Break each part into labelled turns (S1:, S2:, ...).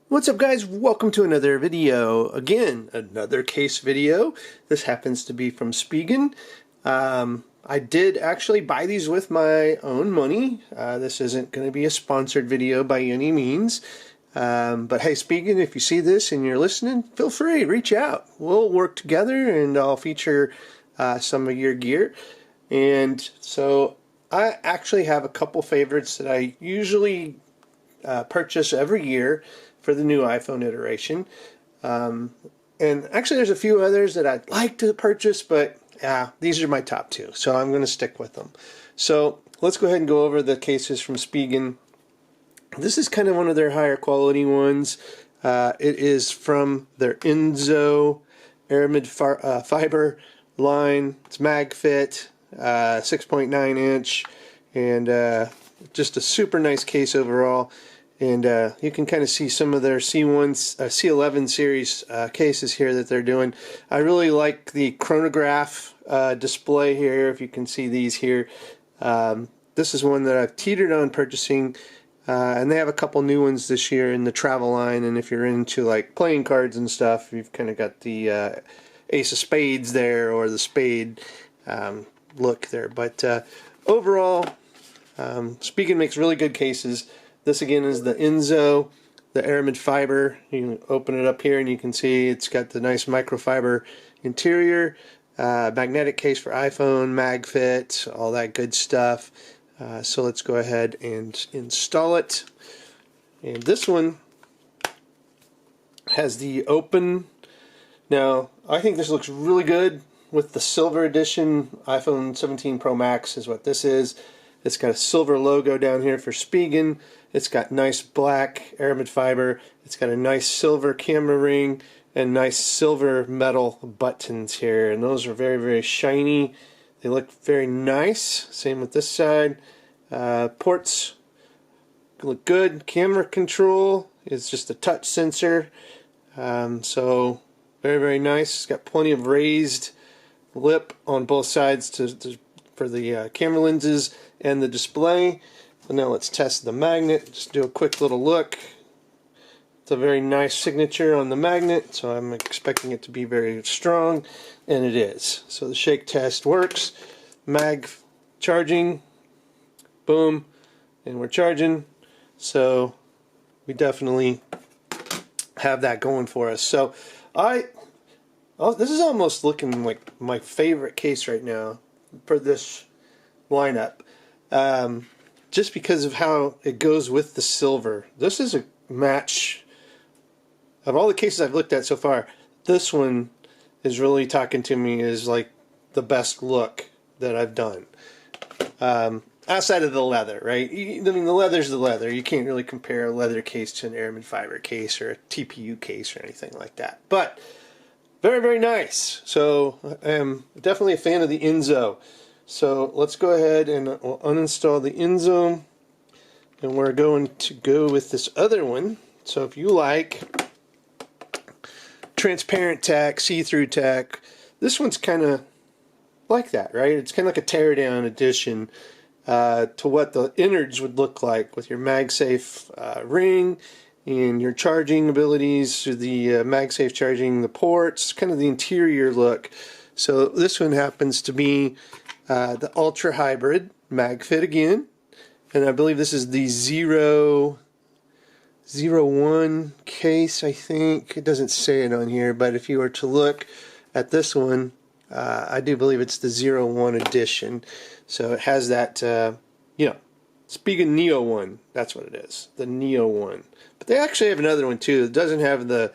S1: What's up, guys? Welcome to another video. Again, another case video. This happens to be from Spigen. I did actually buy these with my own money. This isn't going to be a sponsored video by any means. But hey, Spigen, if you see this and you're listening, feel free, reach out. We'll work together and I'll feature some of your gear. And so I actually have a couple favorites that I usually purchase every year for the new iPhone iteration. And actually there's a few others that I'd like to purchase, but these are my top two, so I'm going to stick with them. So let's go ahead and go over the cases from Spigen. This is kind of one of their higher quality ones. It is from their Enzo aramid fiber line. It's MagFit, 6.9 inch, and just a super nice case overall. And you can kind of see some of their C11 series cases here that they're doing. I really like the chronograph display here, if you can see these here. This is one that I've teetered on purchasing, and they have a couple new ones this year in the travel line. And if you're into like playing cards and stuff, you've kind of got the Ace of Spades there, or the Spade look there. But overall, Spigen makes really good cases. This again is the Enzo, the aramid fiber. You can open it up here and you can see it's got the nice microfiber interior, magnetic case for iPhone, MagFit, all that good stuff. So let's go ahead and install it. And this one has the open. Now I think this looks really good with the silver edition. iPhone 17 Pro Max is what this is. It's got a silver logo down here for Spigen. It's got nice black aramid fiber. It's got a nice silver camera ring and nice silver metal buttons here. And those are very, very shiny. They look very nice. Same with this side. Ports look good. Camera control is just a touch sensor. So very, very nice. It's got plenty of raised lip on both sides for the camera lenses and the display. So now let's test the magnet. Just do a quick little look. It's a very nice signature on the magnet, so I'm expecting it to be very strong, and it is. So the shake test works. Mag charging, boom, and we're charging. So we definitely have that going for us. So this is almost looking like my favorite case right now for this lineup. Just because of how it goes with the silver. This is a match. Of all the cases I've looked at so far, this one is really talking to me as like the best look that I've done. Outside of the leather, right? I mean, the leather's the leather. You can't really compare a leather case to an aramid fiber case or a TPU case or anything like that. But very, very nice. So I'm definitely a fan of the Enzo. So let's go ahead and we'll uninstall the Enzo, and we're going to go with this other one. So if you like transparent tech, see-through tech, this one's kind of like that, right? It's kind of like a teardown edition to what the innards would look like with your MagSafe ring and your charging abilities, the MagSafe charging the ports, kind of the interior look. So this one happens to be the Ultra Hybrid MagFit again, and I believe this is the ZeroOne Case. I think it doesn't say it on here, but if you were to look at this one, I do believe it's the ZeroOne edition. So it has that, Spigen Neo one. That's what it is, the Neo one. But they actually have another one too. It doesn't have the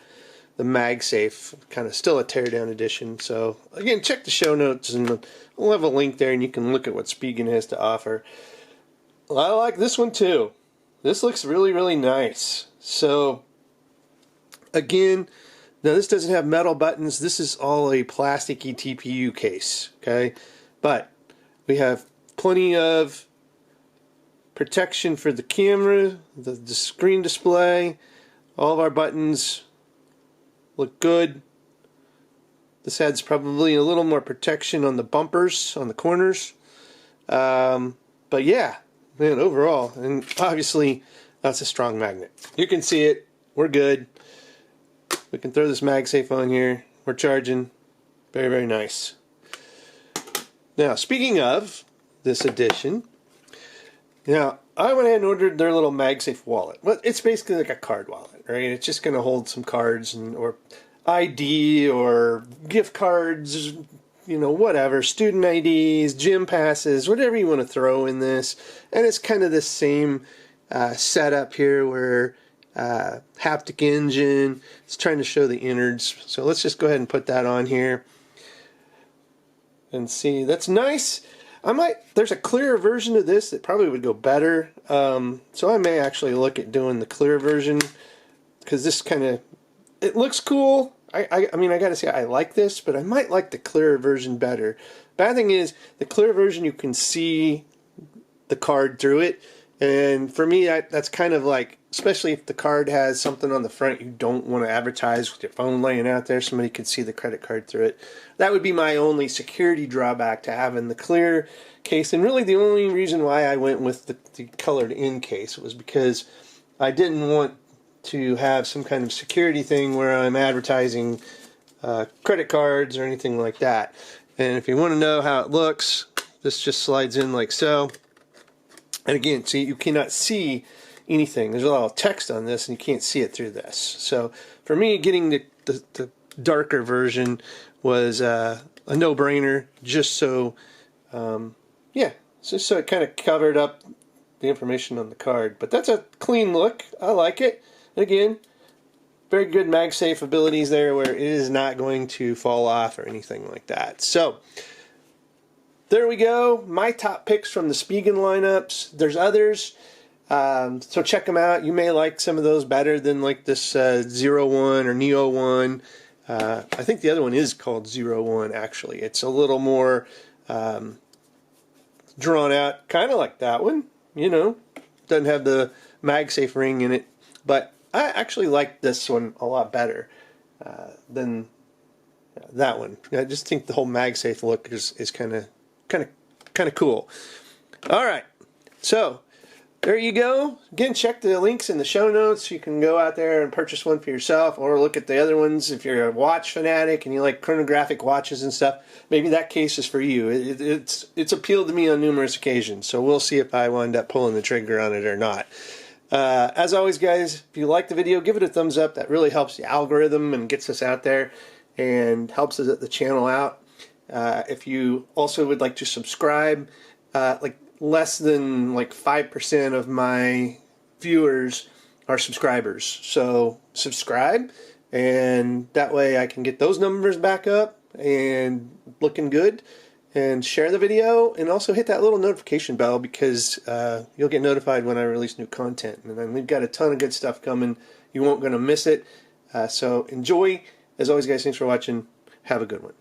S1: MagSafe, kind of still a teardown edition. So again, check the show notes and we'll have a link there and you can look at what Spigen has to offer. Well, I like this one too. This looks really, really nice. So again, now this doesn't have metal buttons. This is all a plasticky TPU case, okay? But we have plenty of protection for the camera, the screen display. All of our buttons look good. This adds probably a little more protection on the bumpers, on the corners. But yeah, man, overall, and obviously that's a strong magnet. You can see it. We're good. We can throw this Magsafe on here. We're charging. Very, very nice. Now, speaking of this edition, now I went ahead and ordered their little Magsafe wallet. Well, it's basically like a card wallet, right? It's just going to hold some cards and or ID or gift cards, you know, whatever, student IDs, gym passes, whatever you want to throw in this. And it's kind of the same setup here where haptic engine, it's trying to show the innards. So let's just go ahead and put that on here and see. That's nice. There's a clearer version of this that probably would go better. So I may actually look at doing the clear version because this it looks cool. I mean, I gotta say I like this, but I might like the clearer version better. Bad thing is, the clear version you can see the card through it, and for me that's kind of like, especially if the card has something on the front you don't want to advertise with your phone laying out there, somebody could see the credit card through it. That would be my only security drawback to having the clear case, and really the only reason why I went with the colored in case was because I didn't want to have some kind of security thing where I'm advertising credit cards or anything like that. And if you want to know how it looks, this just slides in like so. And again, see, you cannot see anything. There's a lot of text on this and you can't see it through this. So for me, getting the darker version was a no-brainer, just so yeah, just so it kind of covered up the information on the card. But that's a clean look. I like it. Again, very good Magsafe abilities there where it is not going to fall off or anything like that. So, there we go. My top picks from the Spigen lineups. There's others, so check them out. You may like some of those better than like this ZeroOne or Neo1. I think the other one is called ZeroOne, actually. It's a little more drawn out, kind of like that one. You know, doesn't have the Magsafe ring in it, but I actually like this one a lot better than that one. I just think the whole Magsafe look is kind of cool. All right, so there you go. Again, check the links in the show notes. You can go out there and purchase one for yourself, or look at the other ones if you're a watch fanatic and you like chronographic watches and stuff. Maybe that case is for you. It's appealed to me on numerous occasions, so we'll see if I wind up pulling the trigger on it or not. As always, guys, if you like the video, give it a thumbs up. That really helps the algorithm and gets us out there and helps the channel out. If you also would like to subscribe, like less than like 5% of my viewers are subscribers. So subscribe, and that way I can get those numbers back up and looking good. And share the video, and also hit that little notification bell because you'll get notified when I release new content. And then we've got a ton of good stuff coming. You won't going to miss it. So enjoy. As always, guys, thanks for watching. Have a good one.